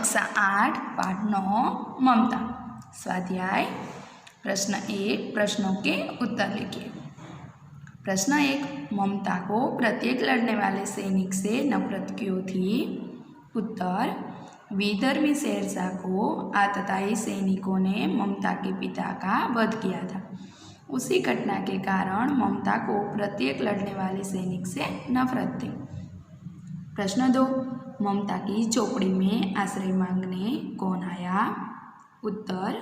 कक्षा 8 पाठ 9 ममता। स्वाध्याय प्रश्न 1 प्रश्नों के उत्तर लिखिए। प्रश्न 1 ममता को प्रत्येक लड़ने वाले सैनिक से नफरत क्यों थी? उत्तर विधर्मी शेरशाह को आतताई सैनिकों ने ममता के पिता का वध किया था। उसी घटना के कारण ममता को प्रत्येक लड़ने वाले सैनिक से नफरत थी। प्रश्न 2 ममता की चौपड़ी में आश्रय मांगने कौन आया? उत्तर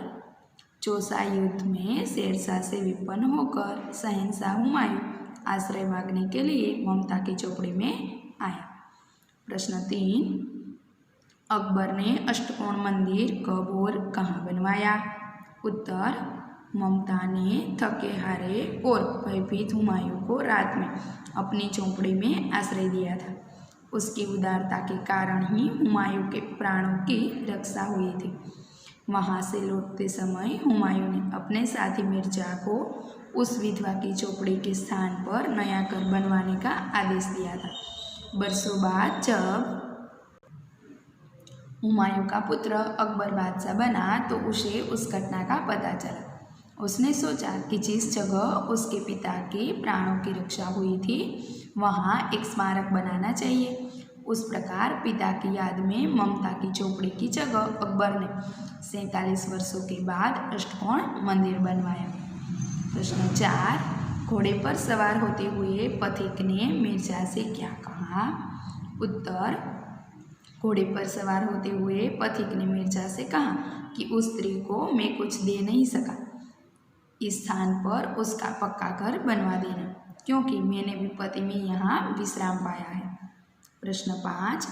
चौसा युद्ध में शेरशाह से विपन्न होकर शहंशाह हुमायूं आश्रय मांगने के लिए ममता की चौपड़ी में आया। प्रश्न 3 अकबर ने अष्टकोण मंदिर कब और कहाँ बनवाया? उत्तर ममता ने थके हारे और भयभीत हुमायूं को रात में अपनी चौपड़ी में आश्रय दिया था। उसकी उदारता के कारण ही हुमायूं के प्राणों की रक्षा हुई थी। वहाँ से लौटते समय हुमायूं ने अपने साथी मिर्जा को उस विधवा की चौपड़ी के स्थान पर नया घर बनवाने का आदेश दिया था। बरसों बाद जब हुमायूं का पुत्र अकबर बादशाह बना तो उसे उस घटना का पता चला। उसने सोचा कि जिस जगह उसके पिता के प्राणों की रक्षा हुई थी वहाँ एक स्मारक बनाना चाहिए। उस प्रकार पिता की याद में ममता की चौपड़ी की जगह अकबर ने 47 वर्षों के बाद अष्टकोण मंदिर बनवाया। प्रश्न 4 घोड़े पर सवार होते हुए पथिक ने मिर्जा से क्या कहा? उत्तर घोड़े पर सवार होते हुए पथिक ने मिर्जा से कहा कि उस स्त्री को मैं कुछ दे नहीं सका, इस स्थान पर उसका पक्का घर बनवा देना, क्योंकि मैंने विपत्ति में यहाँ विश्राम पाया है। प्रश्न 5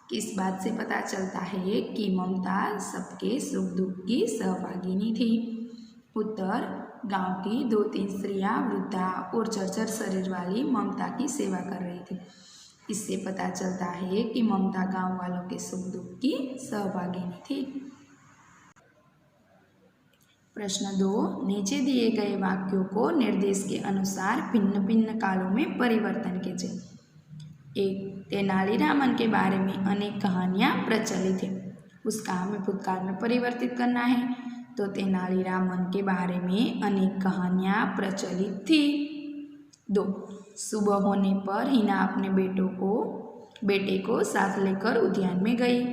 किस बात से पता चलता है कि ममता सबके सुख दुख की सहभागिनी थी? उत्तर गांव की 2-3 स्त्रियां वृद्धा और जर्जर शरीर वाली ममता की सेवा कर रही थी। इससे पता चलता है कि ममता गांव वालों के सुख दुख की सहभागिनी थी। प्रश्न 2 नीचे दिए गए वाक्यों को निर्देश के अनुसार भिन्न भिन्न कालों में परिवर्तन कीजिए। 1 तेनालीरामन के बारे में अनेक कहानियाँ प्रचलित हैं, उसका हमें भूतकाल में परिवर्तित करना है। तो तेनालीरामन के बारे में अनेक कहानियाँ प्रचलित थी। 2 सुबह होने पर हिना अपने बेटे को साथ लेकर उद्यान में गई।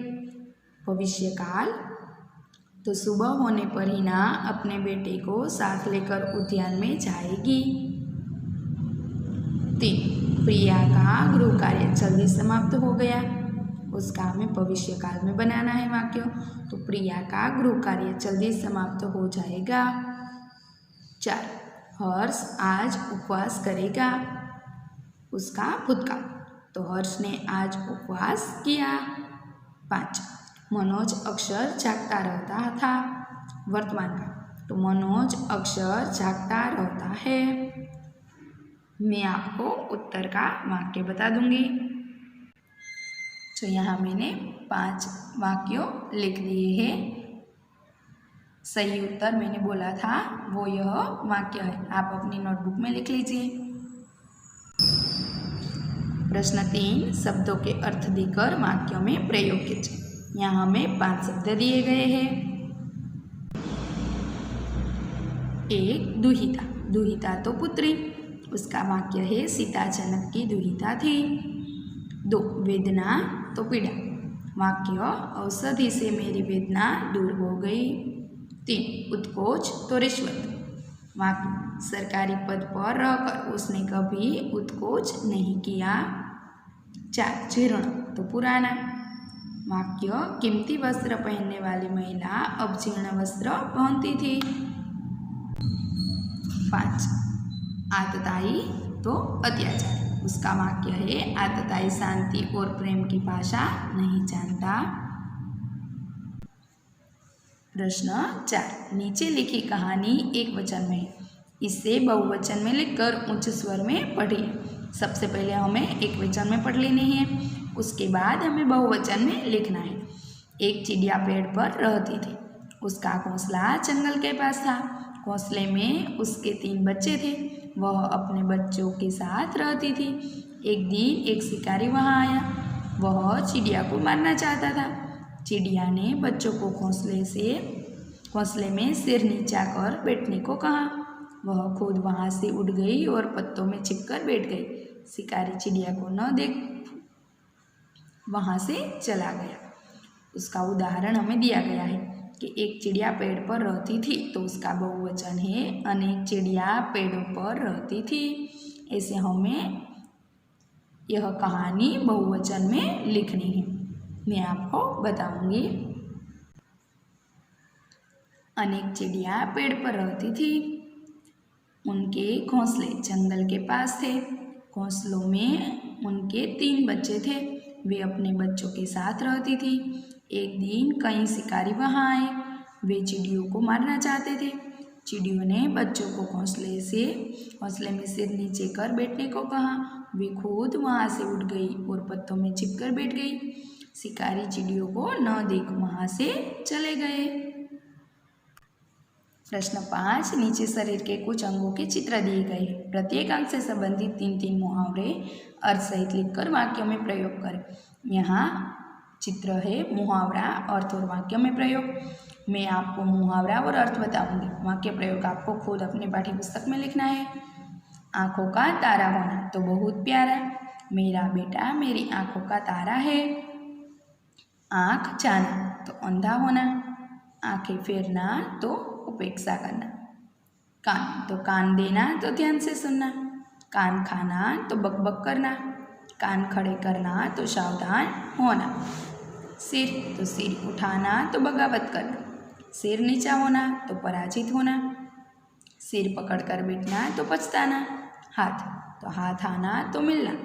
भविष्यकाल तो सुबह होने पर हिना अपने बेटे को साथ लेकर उद्यान में जाएगी। 3 प्रिया का गृह कार्य जल्दी समाप्त हो गया, उसका हमें भविष्यकाल में बनाना है वाक्य। तो प्रिया का गृह कार्य जल्दी समाप्त हो जाएगा। 4 हर्ष आज उपवास करेगा, उसका भूतकाल, तो हर्ष ने आज उपवास किया। 5 मनोज अक्सर जागता रहता था, वर्तमान का, तो मनोज अक्सर जागता रहता है। मैं आपको उत्तर का वाक्य बता दूंगी। तो यहाँ मैंने 5 वाक्यों लिख दिए हैं। सही उत्तर मैंने बोला था वो यह वाक्य है, आप अपनी नोटबुक में लिख लीजिए। प्रश्न 3 शब्दों के अर्थ देकर वाक्यों में प्रयोग कीजिए। यहाँ हमें 5 शब्द दिए गए हैं। 1 दुहिता, दुहिता तो पुत्री, उसका वाक्य है सीता जनक की दुहिता थी। 2 वेदना तो पीड़ा, वाक्य औषधि से मेरी वेदना दूर हो गई। 3 उत्कोच तो रिश्वत, वाक्य सरकारी पद पर रहकर उसने कभी उत्कोच नहीं किया। 4 जीर्ण तो पुराना, वाक्य कीमती वस्त्र पहनने वाली महिला अब जीर्ण वस्त्र पहनती थी। 5 आतताई तो अत्याचार, उसका वाक्य है आतताई शांति और प्रेम की भाषा नहीं जानता। प्रश्न 4 नीचे लिखी कहानी एक वचन में है, इसे बहुवचन में लिखकर उच्च स्वर में पढ़िए। सबसे पहले हमें एक वचन में पढ़ लेनी है, उसके बाद हमें बहुवचन में लिखना है। एक चिड़िया पेड़ पर रहती थी, उसका घोंसला जंगल के पास था। घोंसले में उसके 3 बच्चे थे, वह अपने बच्चों के साथ रहती थी। एक दिन एक शिकारी वहाँ आया, वह चिड़िया को मारना चाहता था। चिड़िया ने बच्चों को घोंसले में सिर नीचा कर बैठने को कहा। वह खुद वहाँ से उड़ गई और पत्तों में छिपकर बैठ गई। शिकारी चिड़िया को न देख वहाँ से चला गया। उसका उदाहरण हमें दिया गया है कि एक चिड़िया पेड़ पर रहती थी, तो उसका बहुवचन है अनेक चिड़िया पेड़ों पर रहती थी। ऐसे हमें यह कहानी बहुवचन में लिखनी है। मैं आपको बताऊंगी। अनेक चिड़िया पेड़ पर रहती थी। उनके घोंसले जंगल के पास थे। घोंसलों में उनके 3 बच्चे थे। वे अपने बच्चों के साथ रहती थी। एक दिन कई शिकारी वहाँ आए। वे चिड़ियों को मारना चाहते थे। चिड़ियों ने बच्चों को घोंसले में सिर नीचे कर बैठने को कहा। वे खुद वहाँ से उड़ गई और पत्तों में छिपकर बैठ गई। शिकारी चिड़ियों को न देख वहाँ से चले गए। प्रश्न 5, नीचे शरीर के कुछ अंगों के चित्र दिए गए हैं। प्रत्येक अंग से संबंधित 3-3 मुहावरे अर्थ सहित लिखकर वाक्यों में प्रयोग करें। यहाँ चित्र है मुहावरा, अर्थ और वाक्यों में प्रयोग। मैं आपको मुहावरा और अर्थ बताऊंगी। वाक्य प्रयोग आपको खुद अपने पाठ्य पुस्तक में लिखना है। आँखों का तारा होना तो बहुत प्यारा। मेरा बेटा मेरी आँखों का तारा है। आँख जाना तो अंधा होना। आँखें फेरना तो उपेक्षा करना। कान तो कान देना तो ध्यान से सुनना। कान खाना तो बकबक करना। कान खड़े करना तो सावधान होना। सिर तो सिर उठाना तो बगावत करना। सिर नीचा होना तो पराजित होना। सिर पकड़कर बैठना तो पछताना। हाथ तो हाथ आना तो मिलना।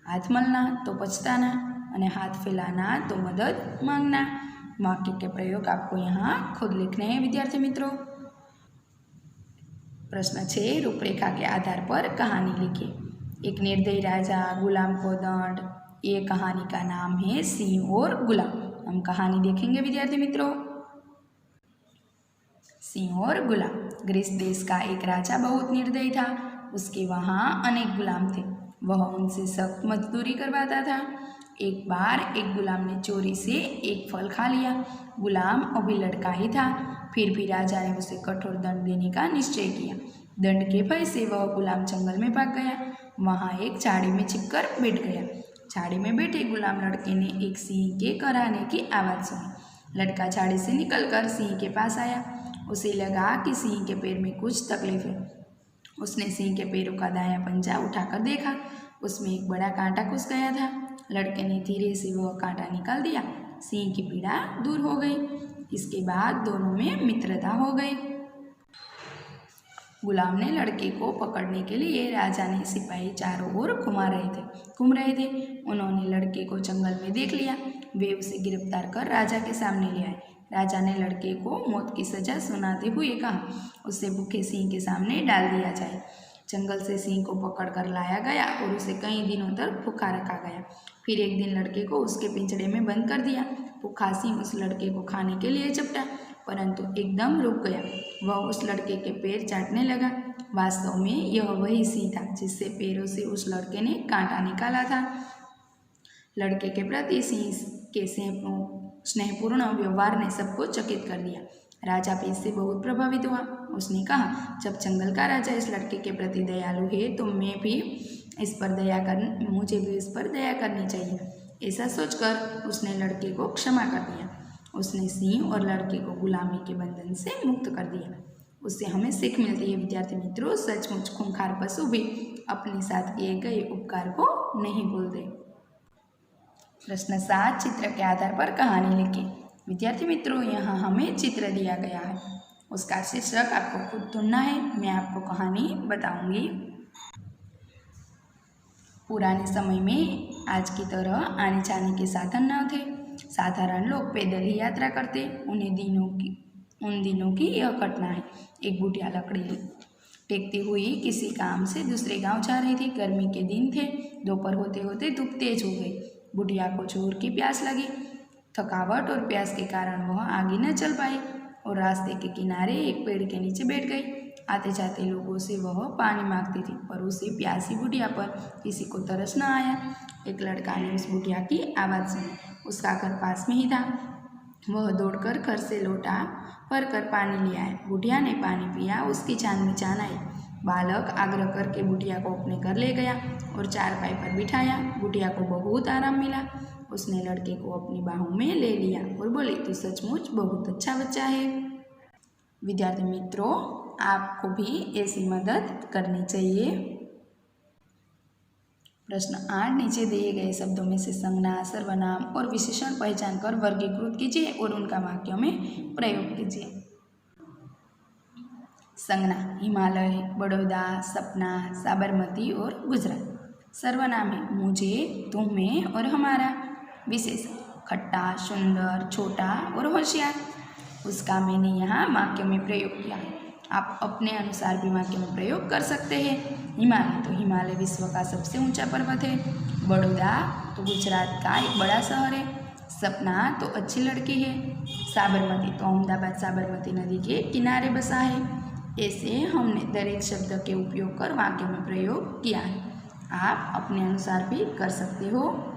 हाथ मलना तो पछताना। और हाथ फैलाना तो मदद मांगना। वाक्य के प्रयोग आपको यहाँ खुद लिखने हैं विद्यार्थी मित्रों। प्रश्न 6, रूपरेखा के आधार पर कहानी लिखिए। एक निर्दयी राजा, गुलाम को दंड। ये कहानी का नाम है सिंह और गुलाम। हम कहानी देखेंगे विद्यार्थी मित्रों। सिंह और गुलाम। ग्रीस देश का एक राजा बहुत निर्दयी था। उसके वहाँ अनेक गुलाम थे। वह उनसे सख्त मजदूरी करवाता था। एक बार एक गुलाम ने चोरी से एक फल खा लिया। गुलाम अभी लड़का ही था। फिर भी राजा ने उसे कठोर दंड देने का निश्चय किया। दंड के भय से वह गुलाम जंगल में भाग गया। वहाँ एक झाड़ी में छिपकर बैठ गया। झाड़ी में बैठे गुलाम लड़के ने एक सिंह के कराहने की आवाज़ सुनी। लड़का झाड़ी से निकलकर सिंह के पास आया। उसे लगा कि सिंह के पैर में कुछ तकलीफ है। उसने सिंह के पैरों का दायां पंजा उठाकर देखा। उसमें एक बड़ा कांटा घुस गया था। लड़के ने धीरे से वह कांटा निकाल दिया। सिंह की पीड़ा दूर हो गई। इसके बाद दोनों में मित्रता हो गई। गुलाम ने लड़के को पकड़ने के लिए राजा ने सिपाही चारों ओर घूम रहे थे। उन्होंने लड़के को जंगल में देख लिया। वे उसे गिरफ्तार कर राजा के सामने ले आए। राजा ने लड़के को मौत की सजा सुनाते हुए कहा, उसे भूखे सिंह के सामने डाल दिया जाए। जंगल से सिंह को पकड़ कर लाया गया और उसे कई दिनों तक भूखा रखा गया। फिर एक दिन लड़के को उसके पिंजड़े में बंद कर दिया। भूखा सिंह उस लड़के को खाने के लिए झपटा, परंतु एकदम रुक गया। वह उस लड़के के पैर चाटने लगा। वास्तव में यह वही सिंह था जिससे पैरों से उस लड़के ने कांटा निकाला था। लड़के के प्रति सिंह के स्नेहपूर्ण व्यवहार ने सबको चकित कर दिया। राजा भी इससे बहुत प्रभावित हुआ। उसने कहा, जब जंगल का राजा इस लड़के के प्रति दयालु है तो मुझे भी इस पर दया करनी चाहिए। ऐसा सोचकर उसने लड़के को क्षमा कर दिया। उसने सिंह और लड़के को गुलामी के बंधन से मुक्त कर दिया। उससे हमें सीख मिलती है विद्यार्थी मित्रों, सचमुच खूंखार पशु भी अपने साथ किए गए उपकार को नहीं भूलते। प्रश्न 7, चित्र के आधार पर कहानी लिखिए। विद्यार्थी मित्रों, यहाँ हमें चित्र दिया गया है। उसका शीर्षक आपको खुद चुनना है। मैं आपको कहानी बताऊंगी। पुराने समय में आज की तरह आने जाने के साधन न थे। साधारण लोग पैदल ही यात्रा करते। उन दिनों की यह घटना है। एक बुढ़िया लकड़ी टेकती हुई किसी काम से दूसरे गांव जा रही थी। गर्मी के दिन थे। दोपहर होते होते धूप तेज हो गई। बुढ़िया को जोर की प्यास लगी। थकावट और प्यास के कारण वह आगे न चल पाई और रास्ते के किनारे एक पेड़ के नीचे बैठ गई। आते जाते लोगों से वह पानी मांगती थी, पर उसे प्यासी बुढ़िया पर किसी को तरस न आया। एक लड़का ने उस बुढ़िया की आवाज़ सुनी। उसका घर पास में ही था। वह दौड़कर घर से लौटा, भरकर पानी ले आया। बुढ़िया ने पानी पिया, उसकी जान में जान आई। बालक आग्रह करके बुढ़िया को अपने घर ले गया और चारपाई पर बिठाया। बुढ़िया को बहुत आराम मिला। उसने लड़के को अपनी बाहों में ले लिया और बोली, तू सचमुच बहुत अच्छा बच्चा है। विद्यार्थी मित्रों, आपको भी ऐसी मदद करनी चाहिए। प्रश्न 8, नीचे दिए गए शब्दों में से संज्ञा, सर्वनाम और विशेषण पहचान कर वर्गीकृत कीजिए और उनका वाक्यों में प्रयोग कीजिए। संज्ञा, हिमालय, बड़ौदा, सपना, साबरमती और गुजरात। सर्वनाम है मुझे, तुम्हें और हमारा। विशेषण, खट्टा, सुंदर, छोटा और होशियार। उसका मैंने यहाँ वाक्य में प्रयोग किया है। आप अपने अनुसार भी वाक्य में प्रयोग कर सकते हैं। हिमालय, तो हिमालय विश्व का सबसे ऊंचा पर्वत है। बड़ौदा, तो गुजरात का एक बड़ा शहर है। सपना, तो अच्छी लड़की है। साबरमती, तो अहमदाबाद साबरमती नदी के किनारे बसा है। ऐसे हमने दरेक शब्द के उपयोग कर वाक्य में प्रयोग किया है। आप अपने अनुसार भी कर सकते हो।